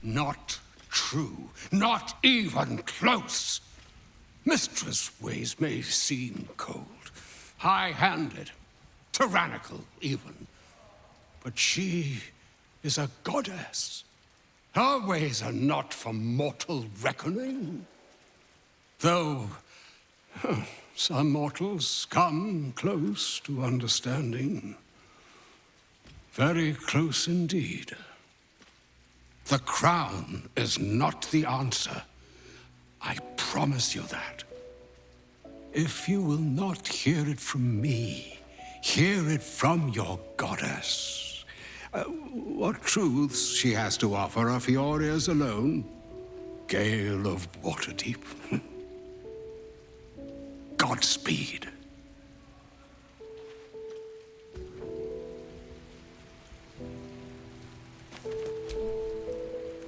Not true. Not even close. Mistress' ways may seem cold, high-handed, tyrannical even. But she is a goddess. Her ways are not for mortal reckoning. Though some mortals come close to understanding. Very close indeed. The crown is not the answer. I promise you that. If you will not hear it from me, hear it from your goddess. What truths she has to offer are for your ears alone. Gale of Waterdeep. Godspeed.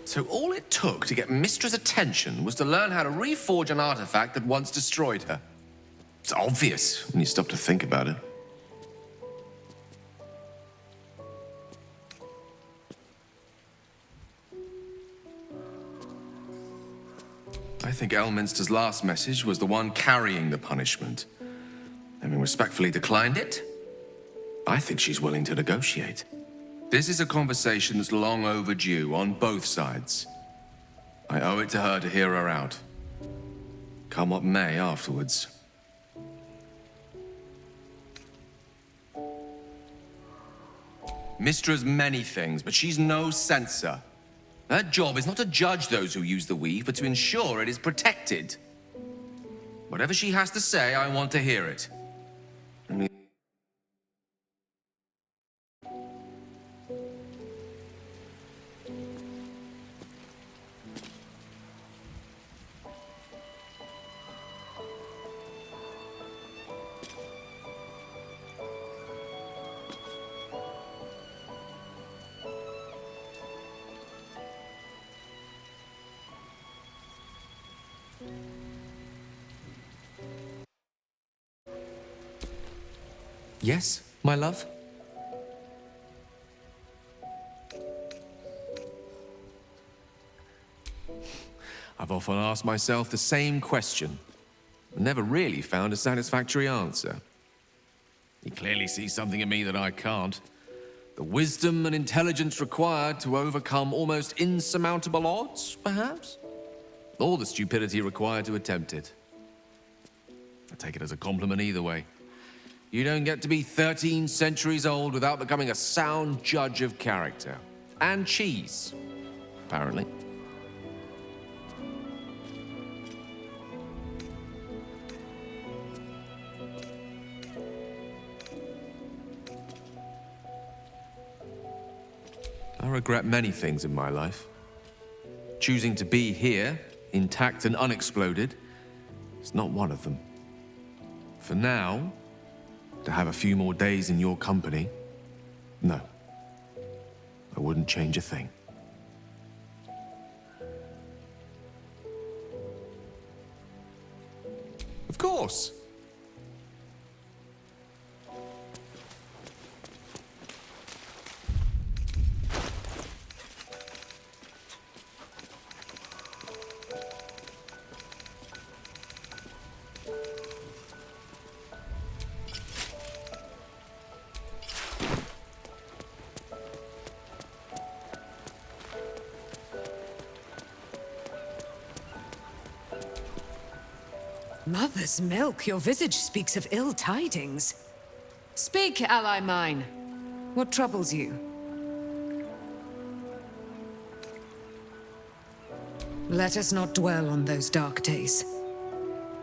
So all it took to get Mistra's attention was to learn how to reforge an artifact that once destroyed her. It's obvious when you stop to think about it. I think Elminster's last message was the one carrying the punishment. Having respectfully declined it, I think she's willing to negotiate. This is a conversation that's long overdue on both sides. I owe it to her to hear her out. Come what may afterwards. Mistra's many things, but she's no censor. Her job is not to judge those who use the weave, but to ensure it is protected. Whatever she has to say, I want to hear it. Yes, my love? I've often asked myself the same question, but never really found a satisfactory answer. You clearly see something in me that I can't. The wisdom and intelligence required to overcome almost insurmountable odds, perhaps? Or the stupidity required to attempt it. I take it as a compliment either way. You don't get to be 13 centuries old without becoming a sound judge of character. And cheese, apparently. I regret many things in my life. Choosing to be here, intact and unexploded, is not one of them. For now, to have a few more days in your company, no. I wouldn't change a thing. Of course. Mother's milk, your visage speaks of ill tidings. Speak, ally mine. What troubles you? Let us not dwell on those dark days.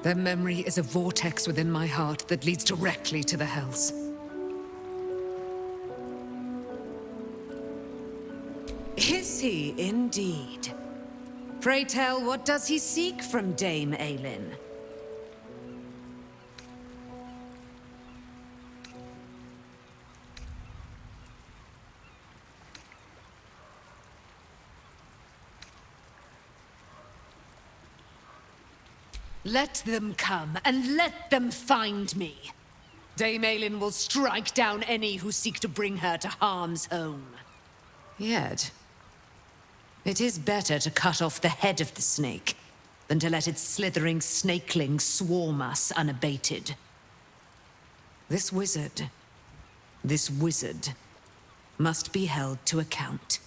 Their memory is a vortex within my heart that leads directly to the hells. Is he indeed? Pray tell, what does he seek from Dame Aylin? Let them come, and let them find me. Dame Aylin will strike down any who seek to bring her to harm's home. Yet, It is better to cut off the head of the snake than to let its slithering snakelings swarm us unabated. This wizard must be held to account.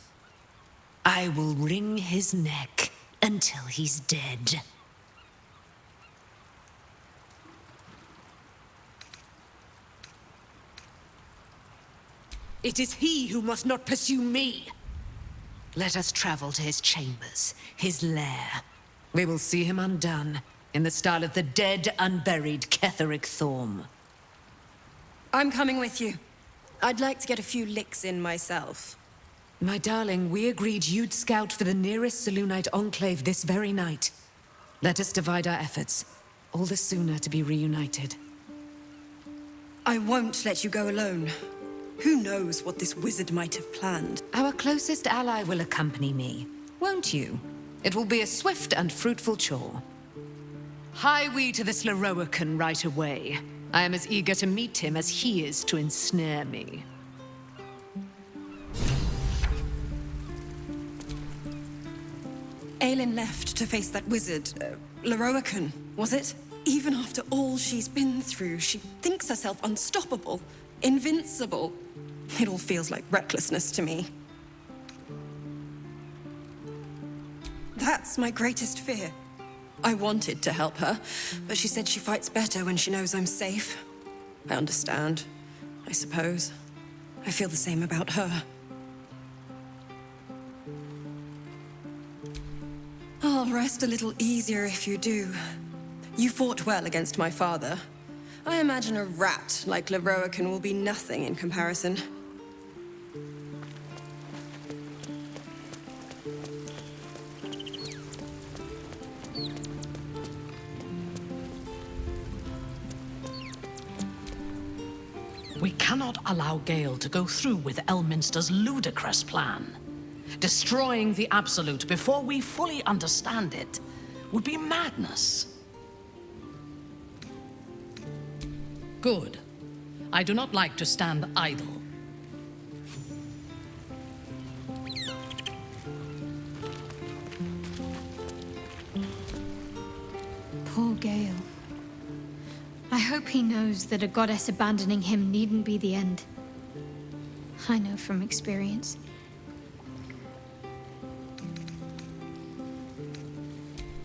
I will wring his neck until he's dead. It is he who must not pursue me. Let us travel to his chambers, his lair. We will see him undone, in the style of the dead, unburied Ketheric Thorm. I'm coming with you. I'd like to get a few licks in myself. My darling, we agreed you'd scout for the nearest Selûnite enclave this very night. Let us divide our efforts, all the sooner to be reunited. I won't let you go alone. Who knows what this wizard might have planned? Our closest ally will accompany me, won't you? It will be a swift and fruitful chore. Hie we to this Leroican right away. I am as eager to meet him as he is to ensnare me. Aelin left to face that wizard, Leroican, was it? Even after all she's been through, she thinks herself unstoppable, invincible. It all feels like recklessness to me. That's my greatest fear. I wanted to help her, but she said she fights better when she knows I'm safe. I understand, I suppose. I feel the same about her. I'll rest a little easier if you do. You fought well against my father. I imagine a rat like Leroican will be nothing in comparison. We cannot allow Gale to go through with Elminster's ludicrous plan. Destroying the Absolute before we fully understand it would be madness. Good. I do not like to stand idle. Poor Gale. I hope he knows that a goddess abandoning him needn't be the end. I know from experience.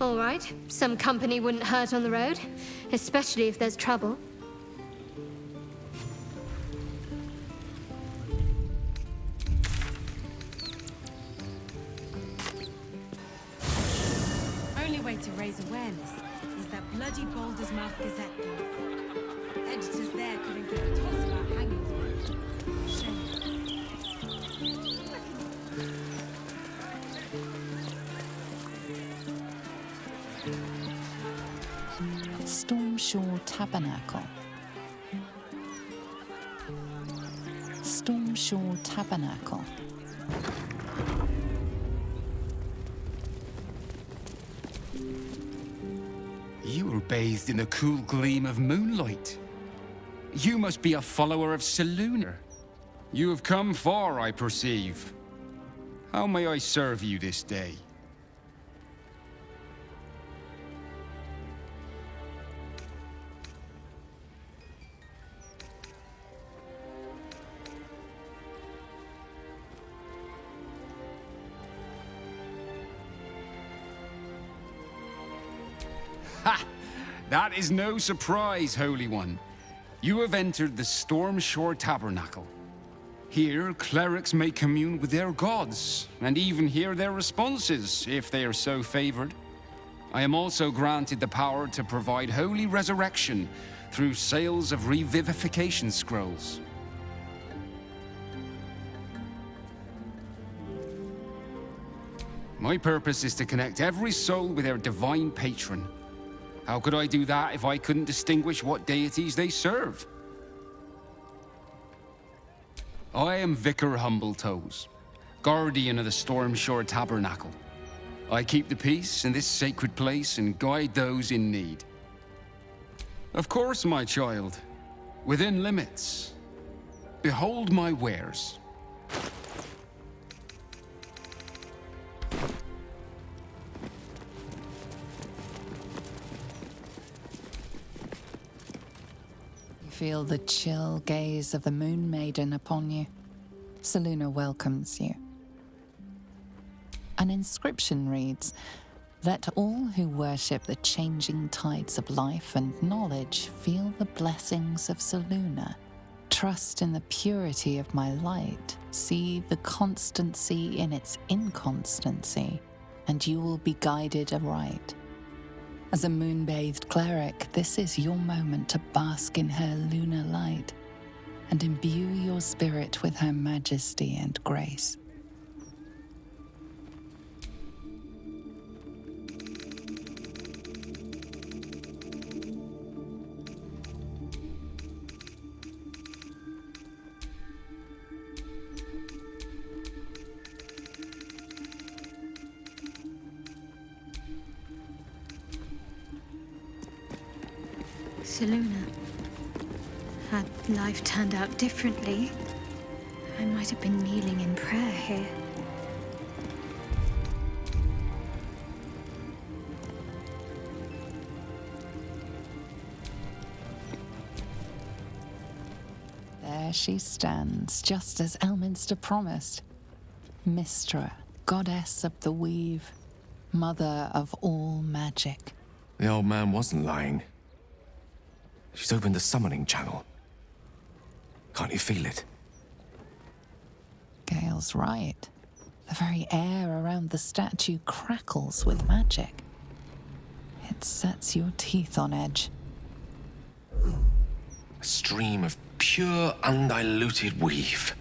All right, some company wouldn't hurt on the road, especially if there's trouble. Only way to raise awareness is that bloody Baldur's Mouth Gazette though. Editors there couldn't give a toss about hanging to it. Shame. Stormshore Tabernacle. Stormshore Tabernacle. You were bathed in the cool gleam of moonlight. You must be a follower of Selûne. You have come far, I perceive. How may I serve you this day? Ha! That is no surprise, Holy One. You have entered the Stormshore Tabernacle. Here, clerics may commune with their gods, and even hear their responses, if they are so favored. I am also granted the power to provide holy resurrection through sales of revivification scrolls. My purpose is to connect every soul with their divine patron. How could I do that if I couldn't distinguish what deities they serve? I am Vicar Humbletoes, guardian of the Stormshore Tabernacle. I keep the peace in this sacred place and guide those in need. Of course, my child, within limits. Behold my wares. feel the chill gaze of the Moon Maiden upon you. Selûne welcomes you. An inscription reads, "Let all who worship the changing tides of life and knowledge feel the blessings of Selûne. Trust in the purity of my light. See the constancy in its inconstancy, and you will be guided aright." As a moon-bathed cleric, this is your moment to bask in her lunar light and imbue your spirit with her majesty and grace. Selûne, had life turned out differently, I might have been kneeling in prayer here. There she stands, just as Elminster promised. Mystra, goddess of the weave, mother of all magic. The old man wasn't lying. She's opened the summoning channel. Can't you feel it? Gale's right. The very air around the statue crackles with magic. It sets your teeth on edge. A stream of pure, undiluted weave.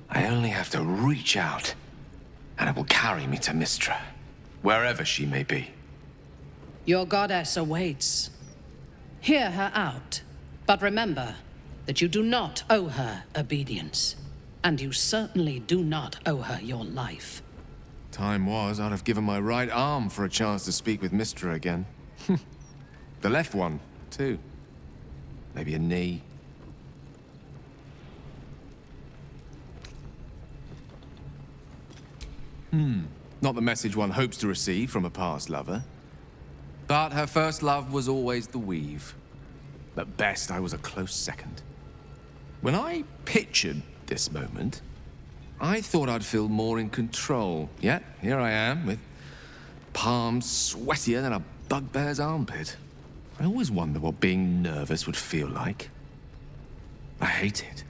I only have to reach out, and it will carry me to Mystra, wherever she may be. Your goddess awaits. Hear her out, but remember that you do not owe her obedience, and you certainly do not owe her your life. Time was, I'd have given my right arm for a chance to speak with Mystra again. The left one, too. Maybe a knee. Not the message one hopes to receive from a past lover. But her first love was always the weave. At best, I was a close second. When I pictured this moment, I thought I'd feel more in control. Yet, here I am, with palms sweatier than a bugbear's armpit. I always wonder what being nervous would feel like. I hate it.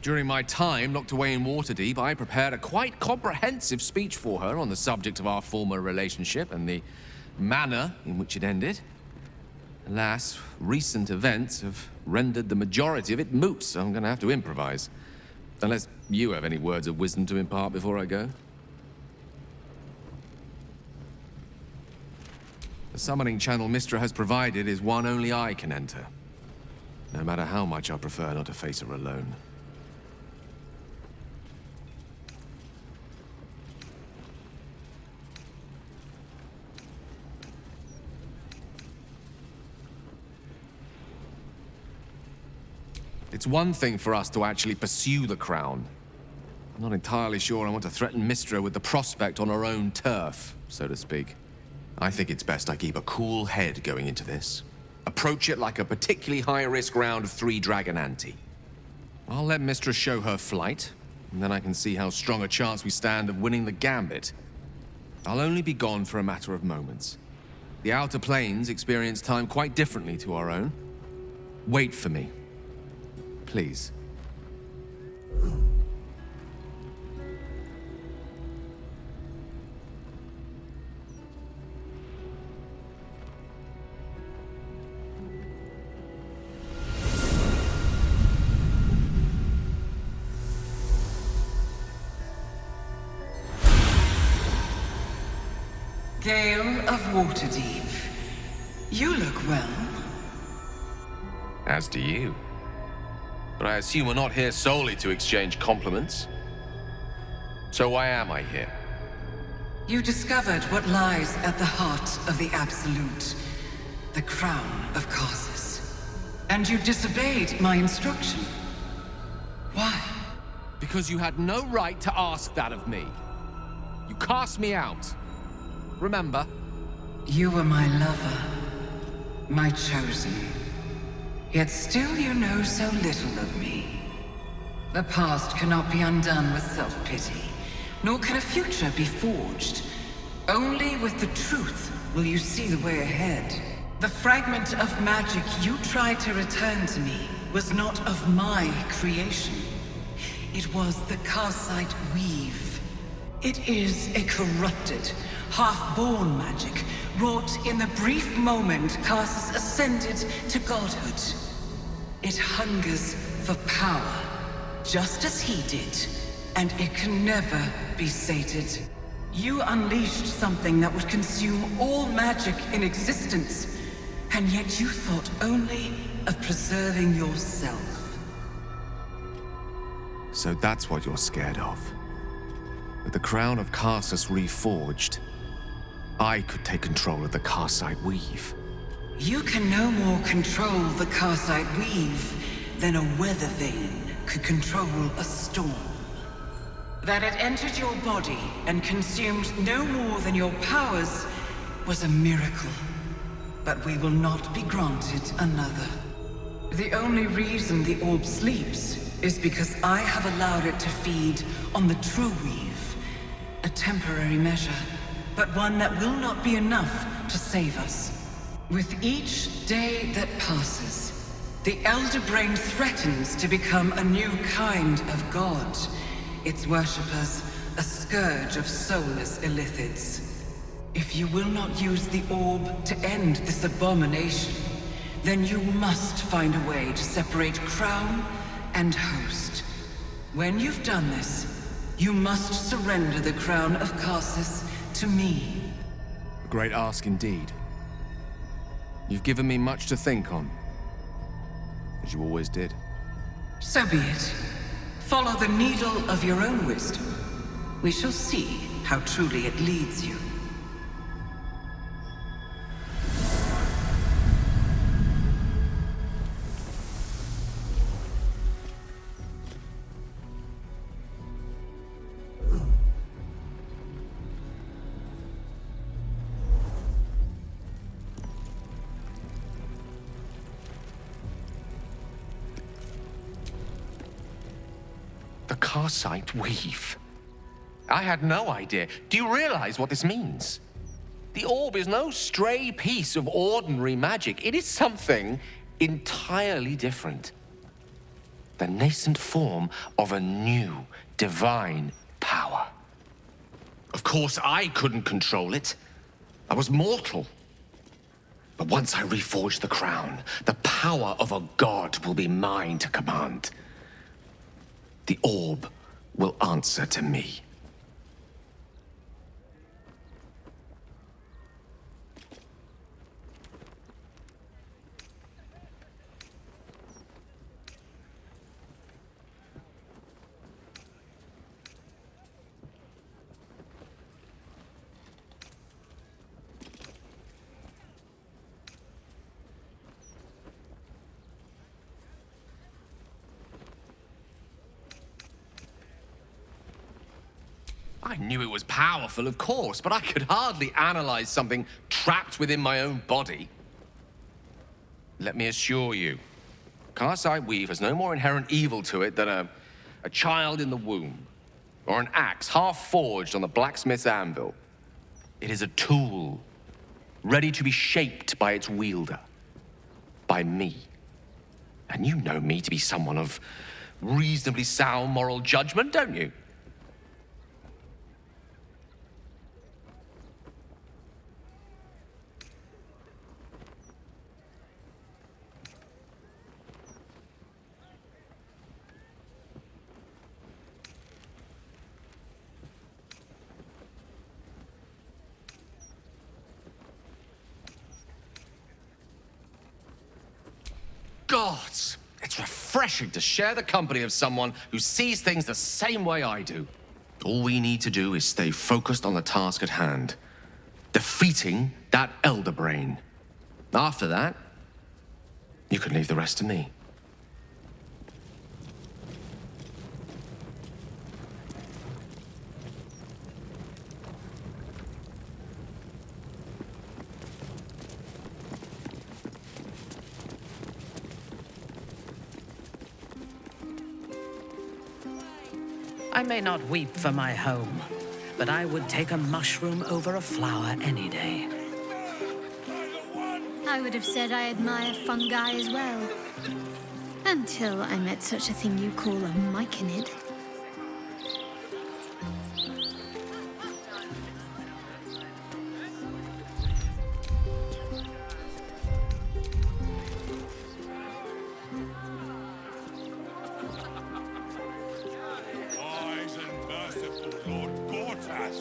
During my time locked away in Waterdeep, I prepared a quite comprehensive speech for her on the subject of our former relationship and the manner in which it ended. Alas, recent events have rendered the majority of it moot, so I'm going to have to improvise. Unless you have any words of wisdom to impart before I go. The summoning channel Mystra has provided is one only I can enter. No matter how much I prefer not to face her alone. It's one thing for us to actually pursue the crown. I'm not entirely sure I want to threaten Mystra with the prospect on her own turf, so to speak. I think it's best I keep a cool head going into this. Approach it like a particularly high-risk round of 3 Dragon Ante. I'll let Mystra show her flight, and then I can see how strong a chance we stand of winning the gambit. I'll only be gone for a matter of moments. The Outer Planes experience time quite differently to our own. Wait for me. Please. Gale of Waterdeep, you look well. As do you. But I assume we're not here solely to exchange compliments. So why am I here? You discovered what lies at the heart of the Absolute, the crown of Karsus. And you disobeyed my instruction. Why? Because you had no right to ask that of me. You cast me out. Remember? You were my lover, my chosen. Yet still you know so little of me. The past cannot be undone with self-pity, nor can a future be forged. Only with the truth will you see the way ahead. The fragment of magic you tried to return to me was not of my creation. It was the Karsite Weave. It is a corrupted, half-born magic, wrought in the brief moment Karsus ascended to godhood. It hungers for power, just as he did, and it can never be sated. You unleashed something that would consume all magic in existence, and yet you thought only of preserving yourself. So that's what you're scared of. With the crown of Karsus reforged, I could take control of the Karsite Weave. You can no more control the Karsite Weave than a weather vane could control a storm. That it entered your body and consumed no more than your powers was a miracle. But we will not be granted another. The only reason the orb sleeps is because I have allowed it to feed on the true weave. A temporary measure, but one that will not be enough to save us. With each day that passes, the Elder Brain threatens to become a new kind of god. Its worshippers, a scourge of soulless illithids. If you will not use the orb to end this abomination, then you must find a way to separate crown and host. When you've done this, you must surrender the crown of Karsus to me. A great ask indeed. You've given me much to think on, as you always did. So be it. Follow the needle of your own wisdom. We shall see how truly it leads you. The Karsite Weave. I had no idea. Do you realize what this means? The orb is no stray piece of ordinary magic. It is something entirely different. The nascent form of a new, divine power. Of course, I couldn't control it. I was mortal. But once I reforge the crown, the power of a god will be mine to command. The orb will answer to me. I knew it was powerful, of course, but I could hardly analyze something trapped within my own body. Let me assure you, Karsite Weave has no more inherent evil to it than a child in the womb, or an axe half-forged on the blacksmith's anvil. It is a tool, ready to be shaped by its wielder, by me. And you know me to be someone of reasonably sound moral judgment, don't you? Gods, it's refreshing to share the company of someone who sees things the same way I do. All we need to do is stay focused on the task at hand, defeating that Elder Brain. After that, you can leave the rest to me. I may not weep for my home, but I would take a mushroom over a flower any day. I would have said I admire fungi as well. Until I met such a thing you call a myconid. Wise and merciful Lord Gortash,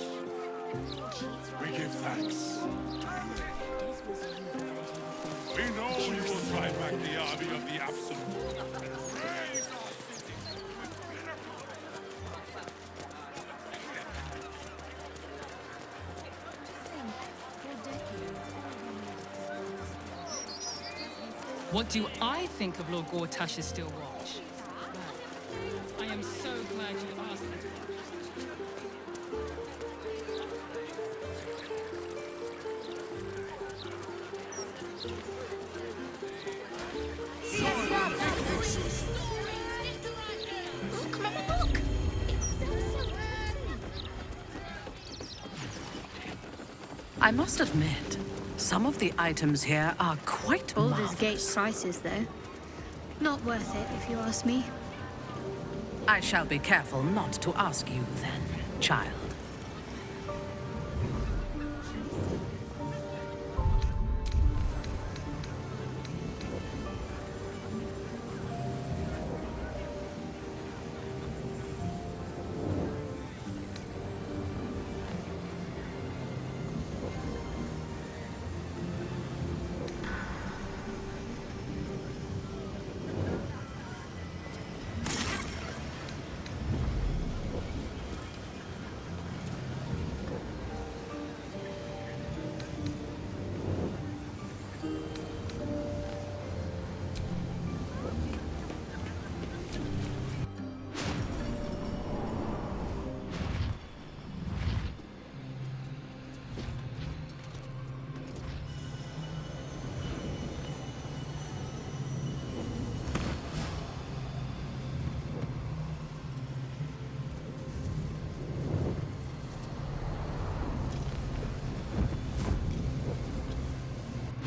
we give thanks. We know you will drive back the army of the Absolute. Praise our city for its miracle. What do I think of Lord Gortash's still watch? I am so glad you asked that. Look, Mama, look! I must admit, some of the items here are quite Baldur's marvelous. Gate prices, though. Not worth it, if you ask me. I shall be careful not to ask you then, child.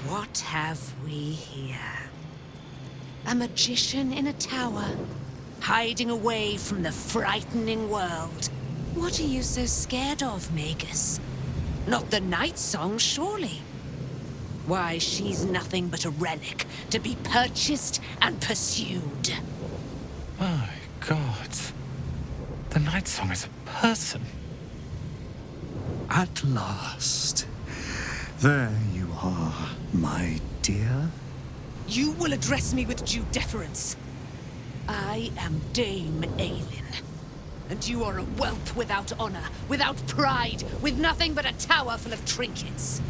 What have we here? A magician in a tower, hiding away from the frightening world. What are you so scared of, Magus? Not the night song, surely? Why, she's nothing but a relic to be purchased and pursued. My God. The Night Song is a person. At last. There you are, my dear. You will address me with due deference. I am Dame Aelin. And you are a whelp without honor, without pride, with nothing but a tower full of trinkets.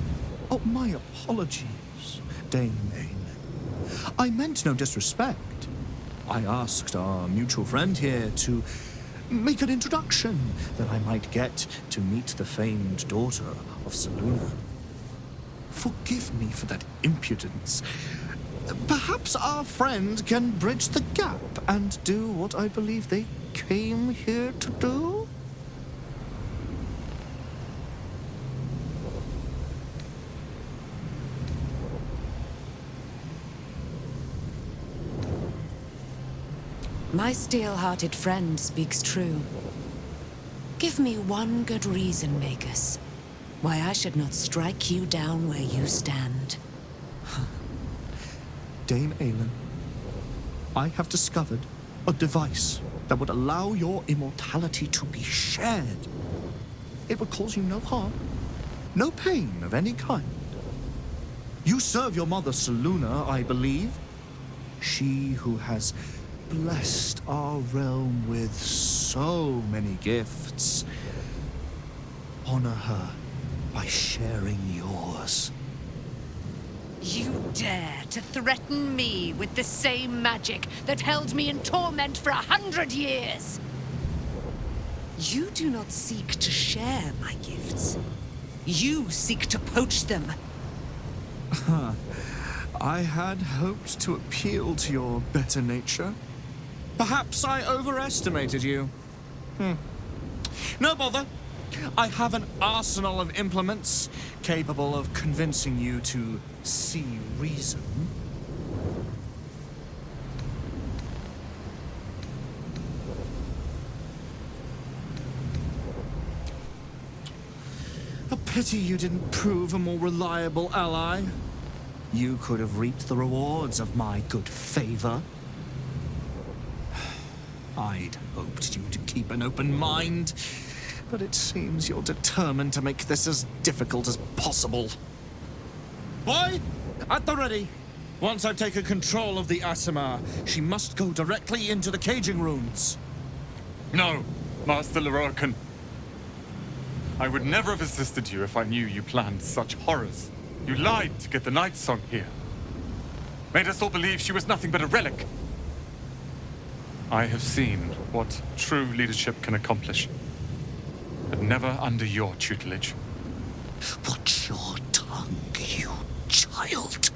Oh, my apologies, Dame Aelin. I meant no disrespect. I asked our mutual friend here to make an introduction that I might get to meet the famed daughter of Selûne. Forgive me for that impudence. Perhaps our friend can bridge the gap and do what I believe they came here to do? My steel-hearted friend speaks true. Give me one good reason, Magus, why I should not strike you down where you stand. Dame Aelin, I have discovered a device that would allow your immortality to be shared. It would cause you no harm, no pain of any kind. You serve your mother Selûne, I believe. She who has blessed our realm with so many gifts. Honor her by sharing yours. You dare to threaten me with the same magic that held me in torment for 100 years? You do not seek to share my gifts. You seek to poach them. I had hoped to appeal to your better nature. Perhaps I overestimated you. No bother. I have an arsenal of implements capable of convincing you to see reason. A pity you didn't prove a more reliable ally. You could have reaped the rewards of my good favor. I'd hoped you to keep an open mind, but it seems you're determined to make this as difficult as possible. Boy, at the ready. Once I've taken control of the Asimar, she must go directly into the caging rooms. No, Master Leroican. I would never have assisted you if I knew you planned such horrors. You lied to get the Night Song here. Made us all believe she was nothing but a relic. I have seen what true leadership can accomplish, but never under your tutelage. Watch your tongue, you child.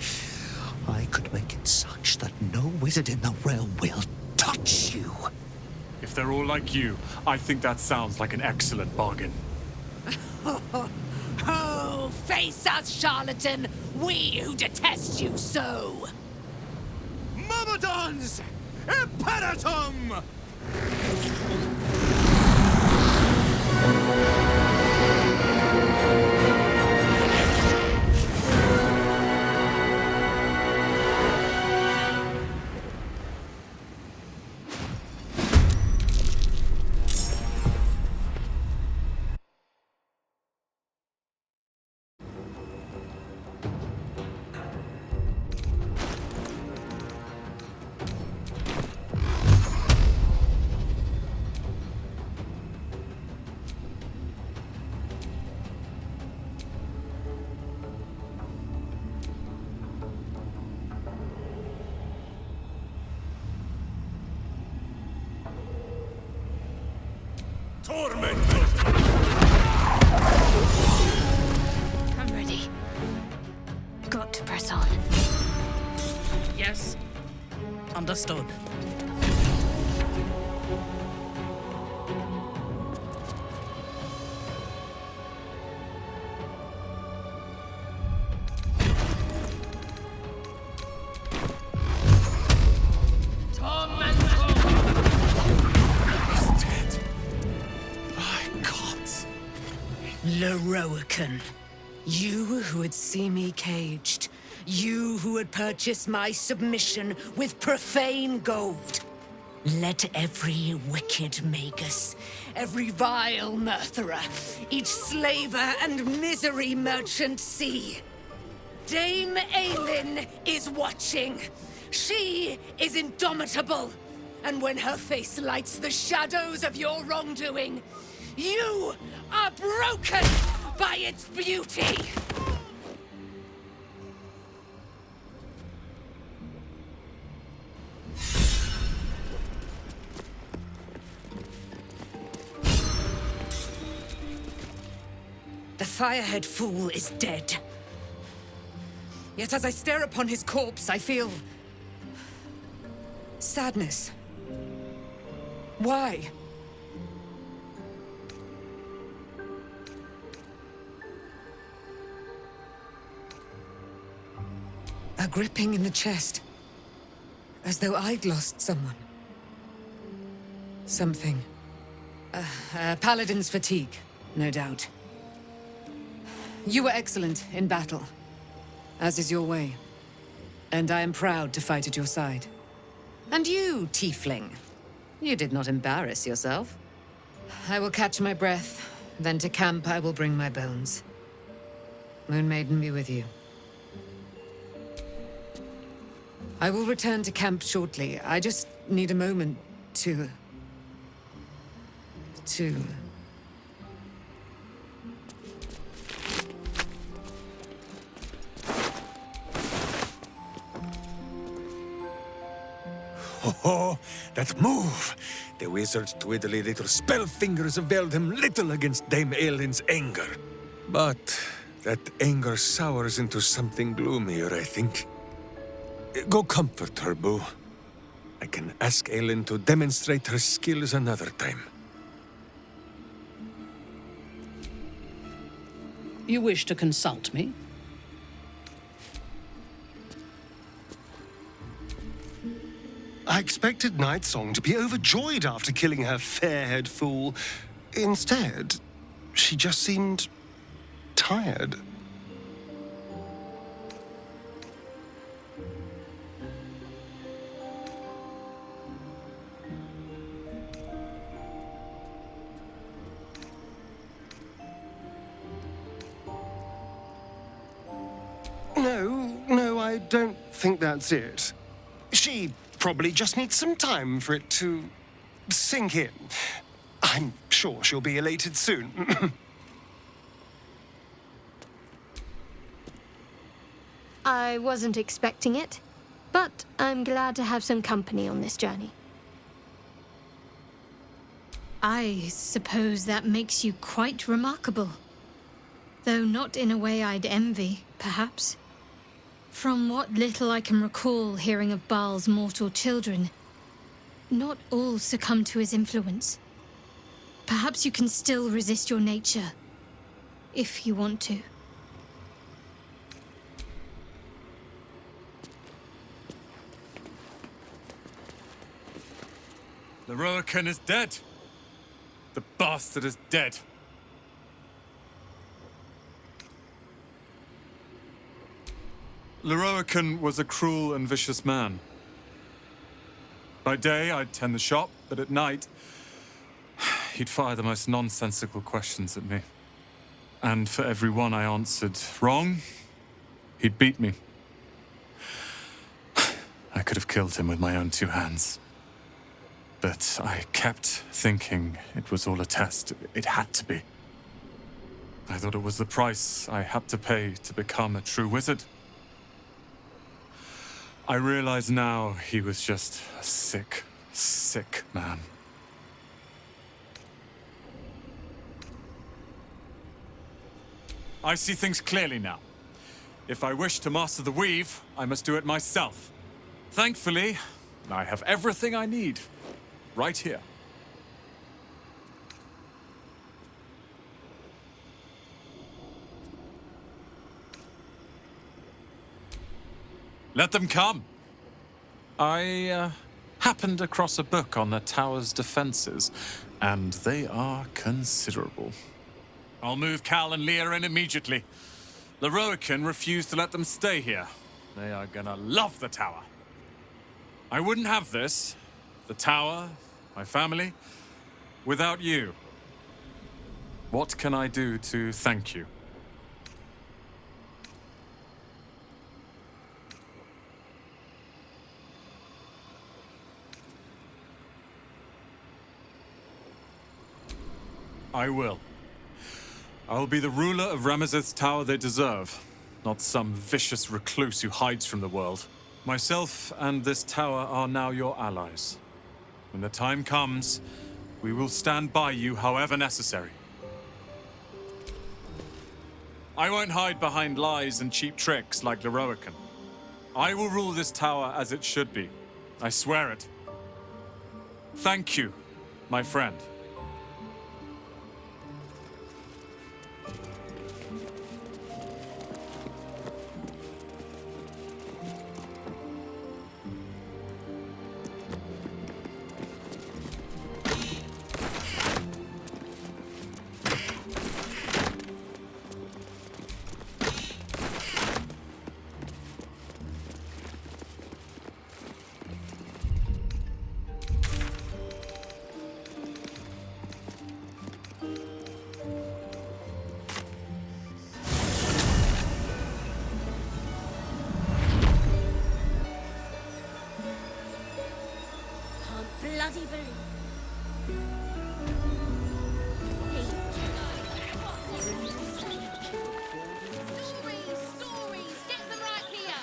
I could make it such that no wizard in the realm will touch you. If they're all like you, I think that sounds like an excellent bargain. Oh, face us, charlatan! We who detest you so! Myrmidons! Imperatum! I'm ready. Got to press on. Yes. Understood. Leroican, you who would see me caged, you who would purchase my submission with profane gold. Let every wicked magus, every vile murtherer, each slaver and misery merchant see. Dame Aelin is watching. She is indomitable. And when her face lights the shadows of your wrongdoing, you are broken by its beauty! The Firehead Fool is dead. Yet as I stare upon his corpse, I feel sadness. Why? A gripping in the chest. As though I'd lost someone. Something. Paladin's fatigue, no doubt. You were excellent in battle, as is your way. And I am proud to fight at your side. And you, tiefling, you did not embarrass yourself. I will catch my breath, then to camp I will bring my bones. Moon Maiden be with you. I will return to camp shortly. I just need a moment to... Oh, that move! The wizard's twiddly little spell fingers availed him little against Dame Aelin's anger. But that anger sours into something gloomier, I think. Go comfort her, Boo. I can ask Aelin to demonstrate her skills another time. You wish to consult me? I expected Nightsong to be overjoyed after killing her fair-haired fool. Instead, she just seemed tired. No, I don't think that's it. She probably just needs some time for it to sink in. I'm sure she'll be elated soon. I wasn't expecting it, but I'm glad to have some company on this journey. I suppose that makes you quite remarkable. Though not in a way I'd envy, perhaps. From what little I can recall hearing of Baal's mortal children, not all succumb to his influence. Perhaps you can still resist your nature, if you want to. The Roakan is dead. The bastard is dead. Leroican was a cruel and vicious man. By day, I'd tend the shop, but at night, he'd fire the most nonsensical questions at me. And for every one I answered wrong, he'd beat me. I could have killed him with my own two hands. But I kept thinking it was all a test. It had to be. I thought it was the price I had to pay to become a true wizard. I realize now he was just a sick, sick man. I see things clearly now. If I wish to master the weave, I must do it myself. Thankfully, I have everything I need, right here. Let them come. I happened across a book on the tower's defenses, and they are considerable. I'll move Cal and Leah in immediately. Leroican refused to let them stay here. They are gonna love the tower. I wouldn't have this, the tower, my family, without you. What can I do to thank you? I will. I'll be the ruler of Ramazith's tower they deserve, not some vicious recluse who hides from the world. Myself and this tower are now your allies. When the time comes, we will stand by you however necessary. I won't hide behind lies and cheap tricks like Leroican. I will rule this tower as it should be. I swear it. Thank you, my friend. Bloody believe. Stories, get them right here.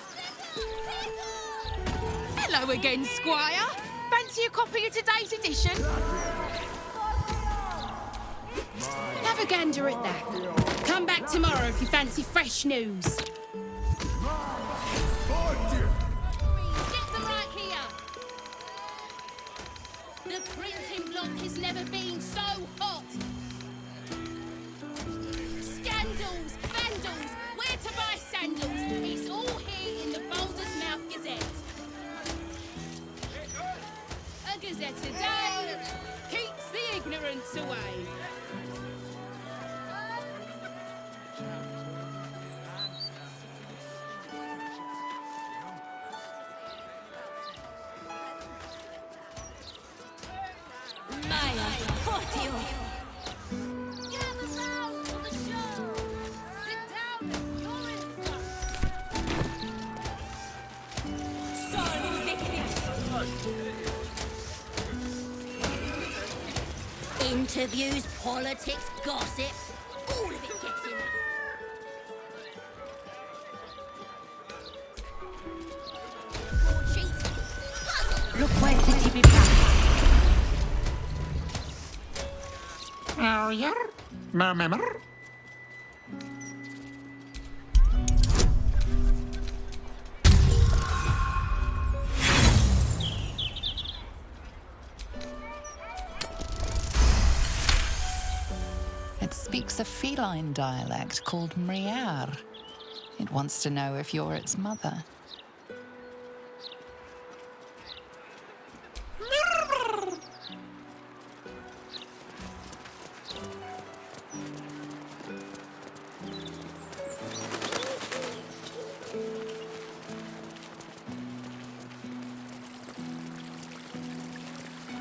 Hello again, Squire. Fancy a copy of today's edition? Have a gander at that. Come back tomorrow if you fancy fresh news. Get them right here. The printing block has never been so hot. Scandals, Gazette today keeps the ignorance away. Maya, Fortio. Gather round for the show. Sit down and you're in front. Son Victus. Interviews, politics, gossip, all of it gets in. Broadsheets, puzzle. Look where city be back. Remember? It speaks a feline dialect called Mriar. It wants to know if you're its mother.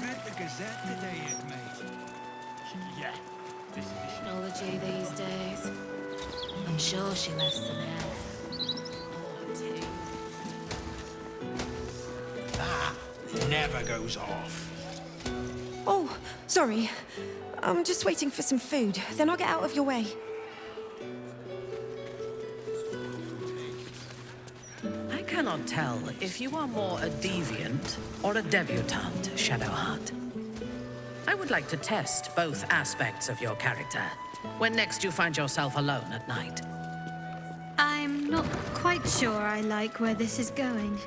Read the Gazette today, mate. Yeah, this edition. Technology these days. I'm sure she left some hair. Or two. That never goes off. Oh, sorry. I'm just waiting for some food. Then I'll get out of your way. I cannot tell if you are more a deviant or a debutante, Shadowheart. I would like to test both aspects of your character when next you find yourself alone at night. I'm not quite sure I like where this is going.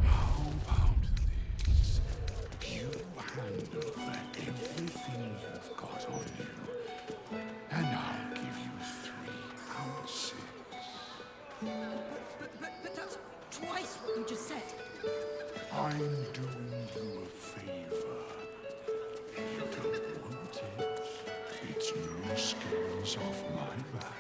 How about this? You hand over everything you've got on you, and I'll give you 3 ounces. But that's twice what you just said. I'm doing you a favor. You don't want it. It's no skins off my back.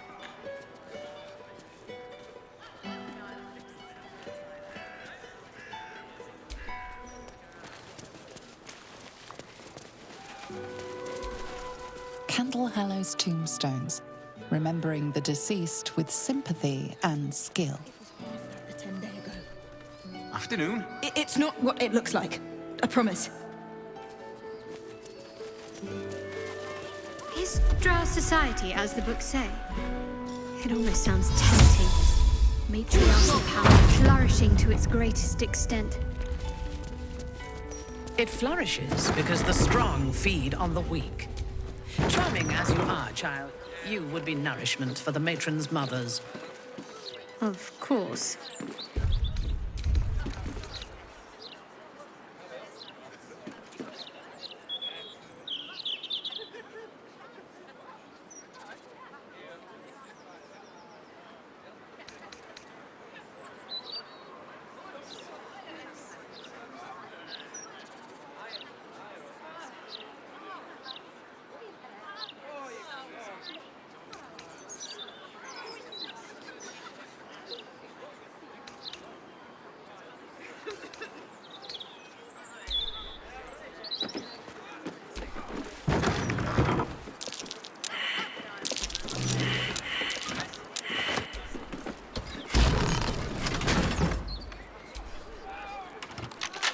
Candle Hallow's tombstones, remembering the deceased with sympathy and skill. The 10 day ago. Afternoon. It's not what it looks like. I promise. Is Drow society as the books say? It almost sounds tempting. Matriarchal power flourishing to its greatest extent. It flourishes because the strong feed on the weak. Charming as you are, child, you would be nourishment for the matron's mothers. Of course.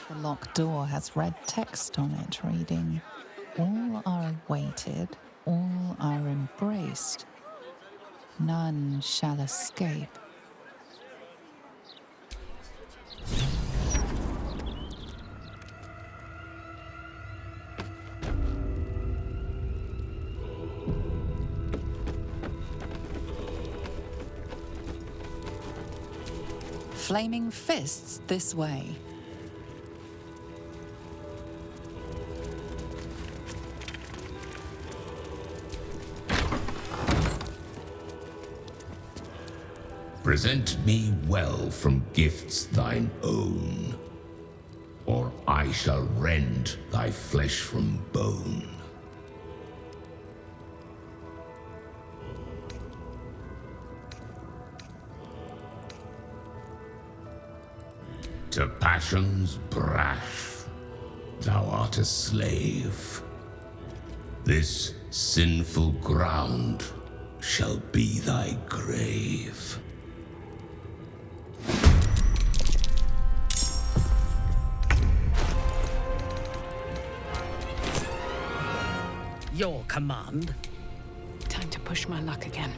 The locked door has red text on it reading, "All are awaited, all are embraced. None shall escape." Flaming fists this way. Present me well from gifts thine own, or I shall rend thy flesh from bone. To passions brash, thou art a slave. This sinful ground shall be thy grave. Your command. Time to push my luck again.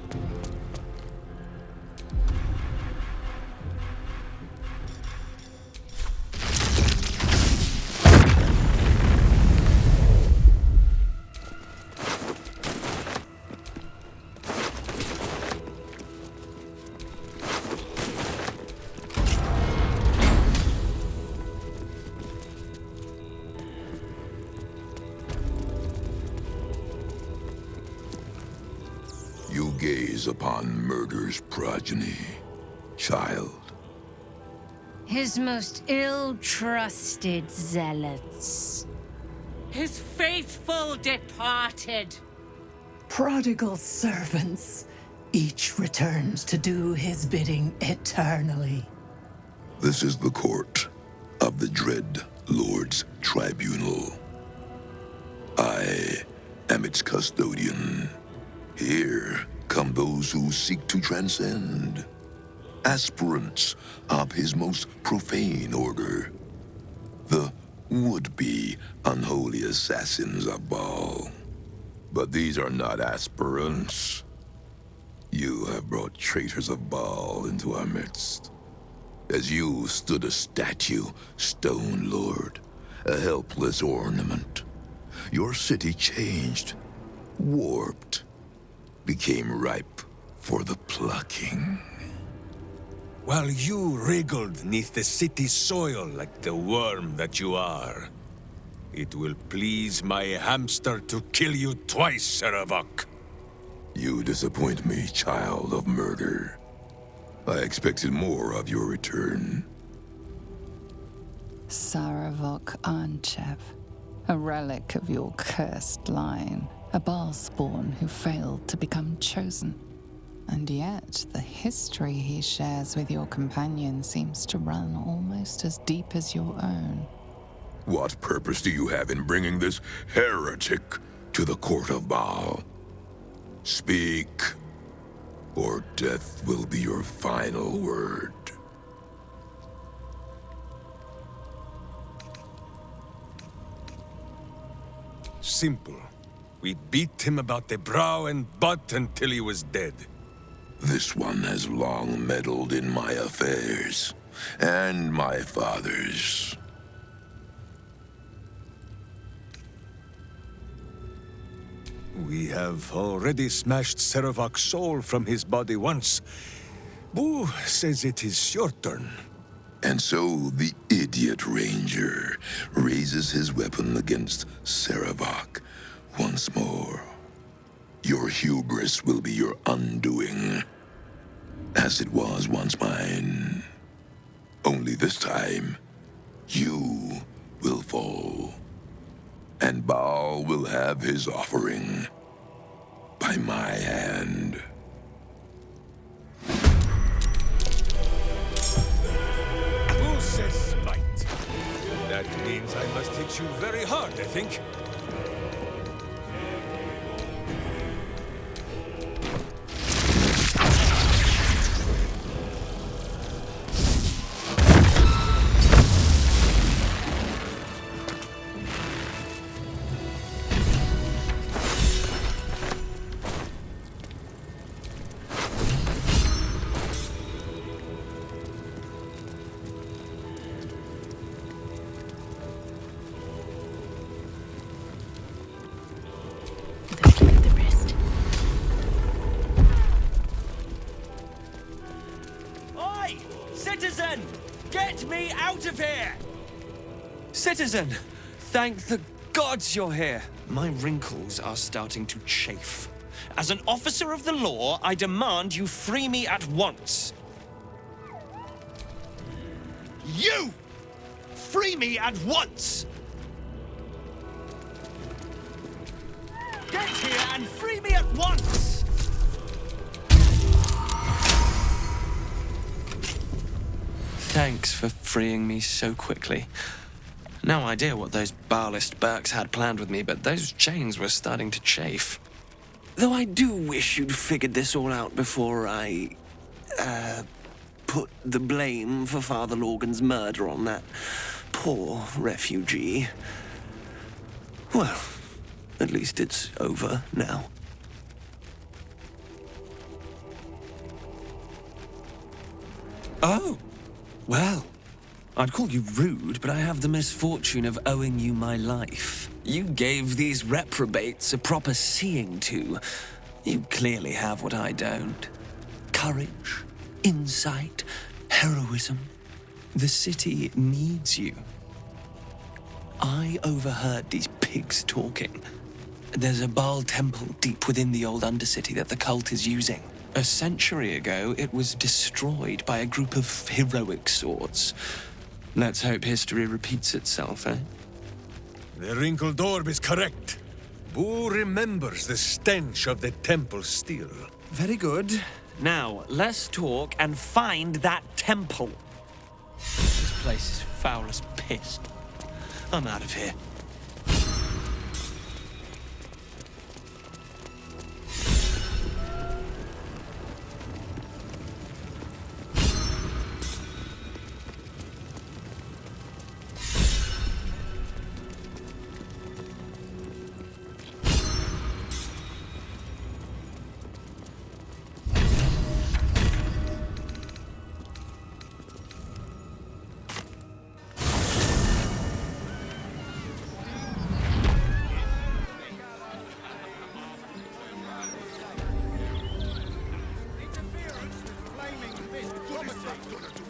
You gaze upon murder's progeny, child. His most ill-trusted zealots. His faithful departed. Prodigal servants, each returns to do his bidding eternally. This is the court of the Dread Lord's Tribunal. I am its custodian. Here come those who seek to transcend, aspirants of his most profane order, the would-be unholy assassins of Baal. But these are not aspirants. You have brought traitors of Baal into our midst. As you stood a statue, Stone Lord, a helpless ornament. Your city changed, warped, became ripe for the plucking. While you wriggled neath the city's soil like the worm that you are, it will please my hamster to kill you twice, Saravok. You disappoint me, child of murder. I expected more of your return. Saravok Anchev, a relic of your cursed line, a Baal spawn who failed to become chosen. And yet, the history he shares with your companion seems to run almost as deep as your own. What purpose do you have in bringing this heretic to the court of Baal? Speak, or death will be your final word. Simple. We beat him about the brow and butt until he was dead. This one has long meddled in my affairs, and my father's. We have already smashed Saravok's soul from his body once. Boo says it is your turn. And so the idiot ranger raises his weapon against Saravok once more. Your hubris will be your undoing, as it was once mine. Only this time, you will fall, and Baal will have his offering by my hand. Boo says smite. That means I must hit you very hard, I think. Oi! Citizen! Get me out of here! Citizen! Thank the gods you're here. My wrinkles are starting to chafe. As an officer of the law, I demand you free me at once. you! Free me at once! Get here and free me at once! Thanks for freeing me so quickly. No idea what those Barlist Burks had planned with me, but those chains were starting to chafe. Though I do wish you'd figured this all out before I, put the blame for Father Lorgan's murder on that poor refugee. Well, at least it's over now. Oh, well, I'd call you rude, but I have the misfortune of owing you my life. You gave these reprobates a proper seeing to. You clearly have what I don't. Courage, insight, heroism. The city needs you. I overheard these pigs talking. There's a Baal temple deep within the old Undercity that the cult is using. A century ago, it was destroyed by a group of heroic sorts. Let's hope history repeats itself, eh? The wrinkled orb is correct. Boo remembers the stench of the temple still. Very good. Now, let's talk and find that temple. This place is foul as piss. I'm out of here.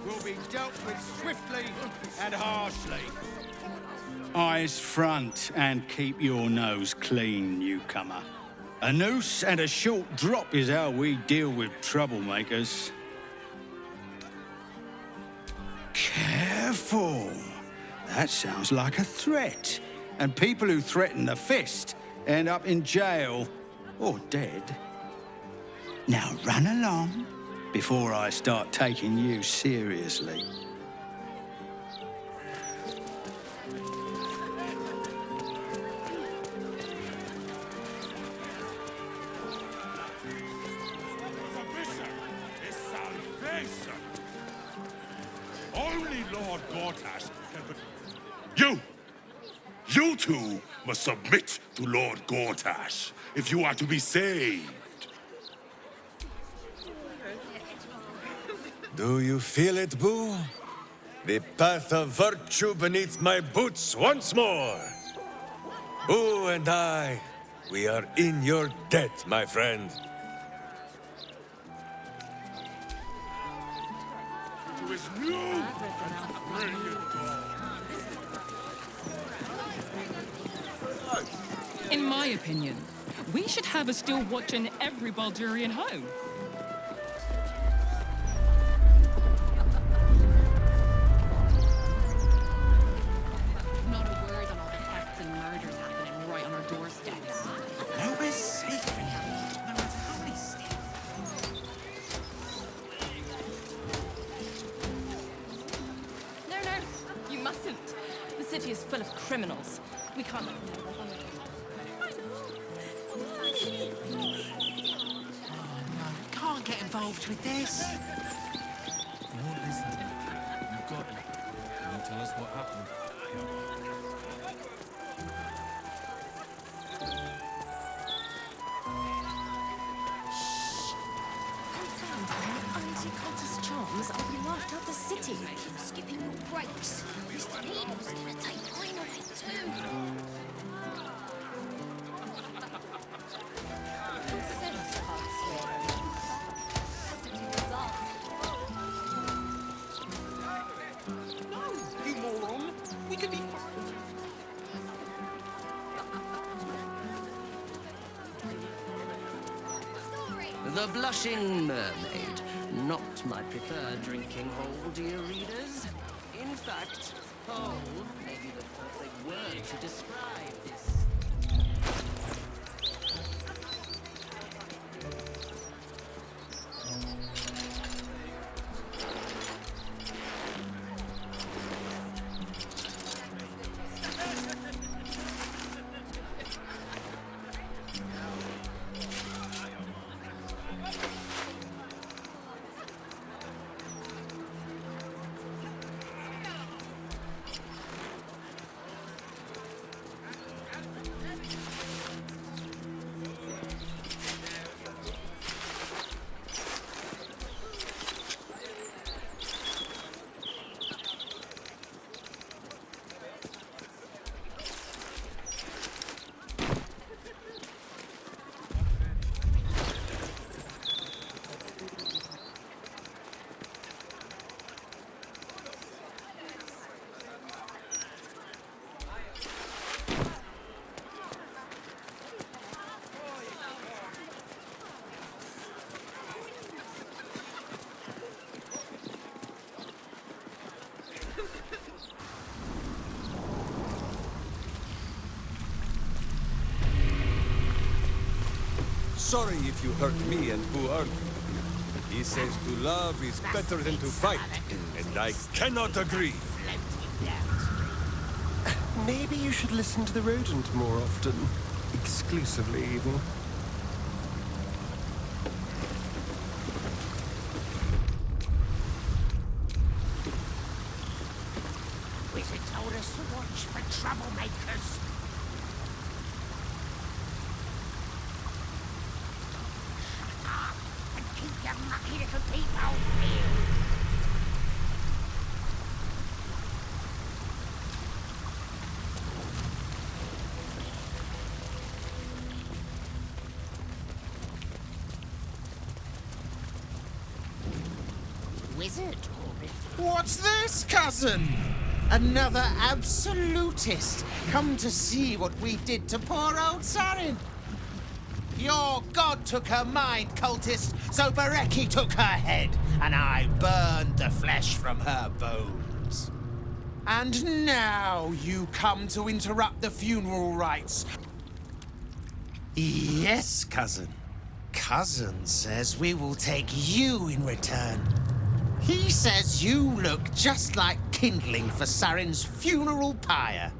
Will be dealt with swiftly and harshly. Eyes front and keep your nose clean, newcomer. A noose and a short drop is how we deal with troublemakers. Careful. That sounds like a threat. And people who threaten the fist end up in jail or dead. Now run along before I start taking you seriously. Only Lord Gortash can... You two must submit to Lord Gortash if you are to be saved. Do you feel it, Boo? The path of virtue beneath my boots once more. Boo and I, we are in your debt, my friend. To his new and brilliant In my opinion, we should have a still watch in every Baldurian home. Not a word on all the thefts and murders happening right on our doorsteps. Nowhere's safe anymore, no matter how many steps. No, you mustn't. The city is full of criminals. We can't let them take us on. Can't get involved with this. You won't listen. You've got it. Can you tell us what happened? Anti-cultist charms, I'll be laughed out the city. Keep skipping your breaks. Mr. Needle's gonna take mine away too. You moron! We could be The Blushing Mermaid. Not my preferred drinking hole, dear readers. In fact, whole may be the perfect word to describe this. Sorry if you hurt me, and who are you? He says to love is better than to fight, and I cannot agree. Maybe you should listen to the rodent more often. Exclusively, even. Wizard told us to watch for troublemakers. Shut up and keep your mucky little people peeled. Wizard Orbit. What's this, cousin? Another absolutist come to see what we did to poor old Sarin. Your god took her mind, cultist, so Bereki took her head, and I burned the flesh from her bones. And now you come to interrupt the funeral rites. Yes, cousin. Cousin says we will take you in return. He says you look just like kindling for Sarin's funeral pyre.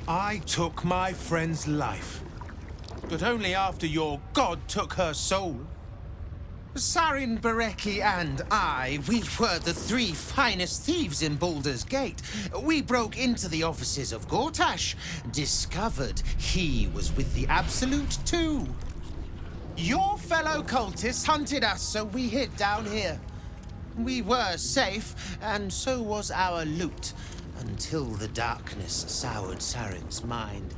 I took my friend's life, but only after your god took her soul. Sarin, Bereki, and I, we were the three finest thieves in Baldur's Gate. We broke into the offices of Gortash, discovered he was with the Absolute too. Your fellow cultists hunted us, so we hid down here. We were safe, and so was our loot, until the darkness soured Sarin's mind.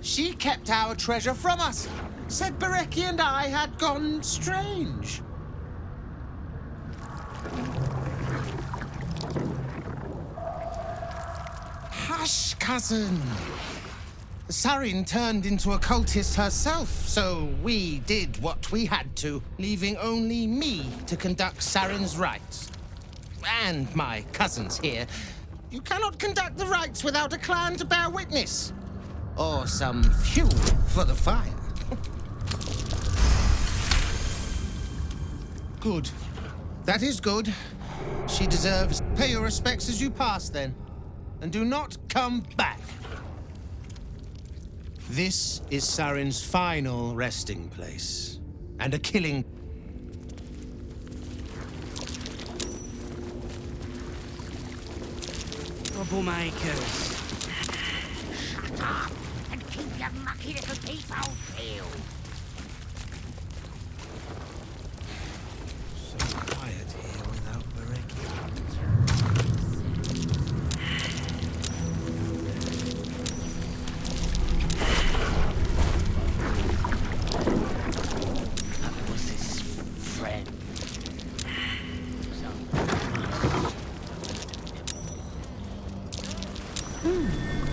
She kept our treasure from us, said Bereki and I had gone strange. Hush, cousin. Sarin turned into a cultist herself, so we did what we had to, leaving only me to conduct Sarin's rites. And my cousins here. You cannot conduct the rites without a clan to bear witness. Or some fuel for the fire. Good. That is good. She deserves. Pay your respects as you pass, then. And do not come back. This is Sarin's final resting place. And a killing... Troublemakers. Shut up and keep your mucky little people peeled. So quiet here without Bereki. That was his friend.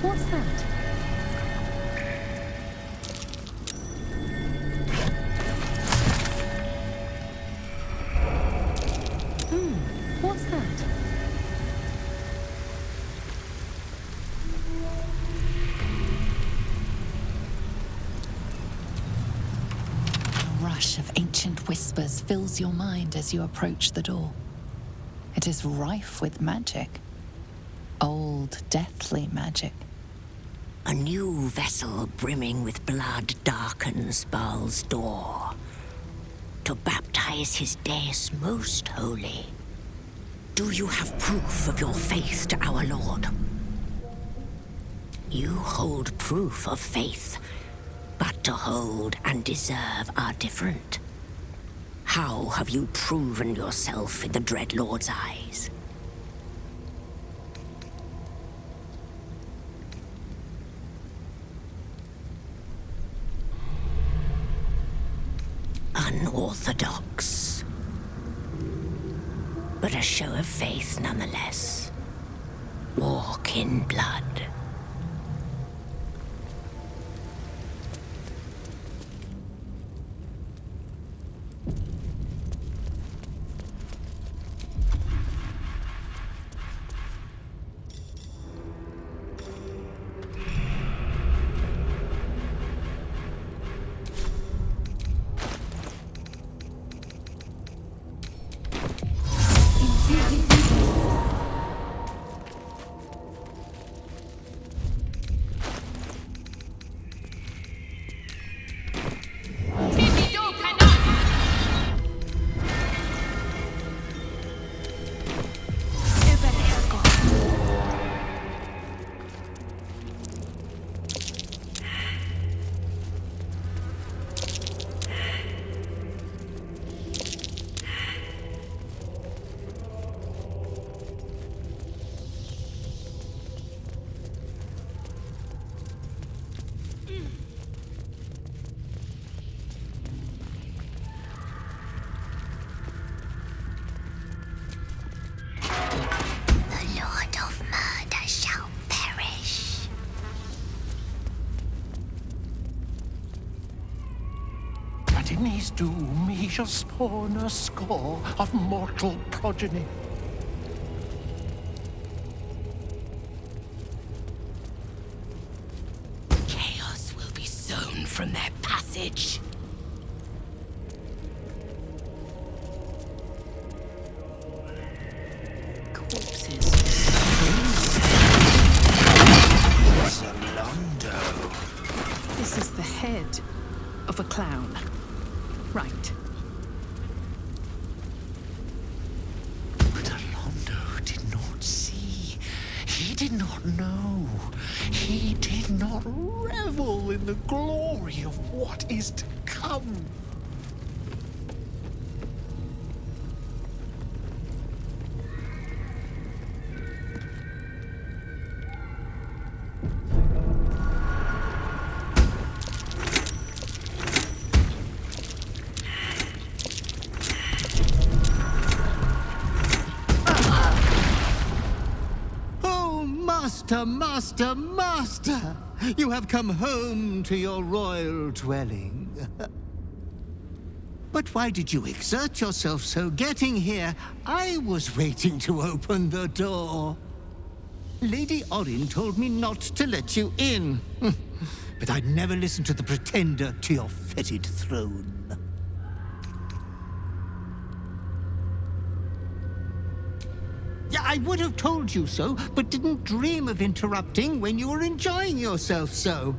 What's that? Ancient whispers fills your mind as you approach the door. It is rife with magic. Old, deathly magic. A new vessel brimming with blood darkens Baal's door to baptize his deus most holy. Do you have proof of your faith to our Lord? You hold proof of faith, but to hold and deserve are different. How have you proven yourself in the Dreadlord's eyes? Unorthodox, but a show of faith nonetheless. Walk in blood. In his doom, he shall spawn a score of mortal progeny. Chaos will be sown from their passage. Corpses. Zalando. This is the head of a clown. Right. But Alondo did not see. He did not know. He did not revel in the glory of what is to come. Master, Master! You have come home to your royal dwelling. But why did you exert yourself so getting here? I was waiting to open the door. Lady Orin told me not to let you in. But I'd never listen to the pretender to your fetid throne. I would have told you so, but didn't dream of interrupting when you were enjoying yourself so.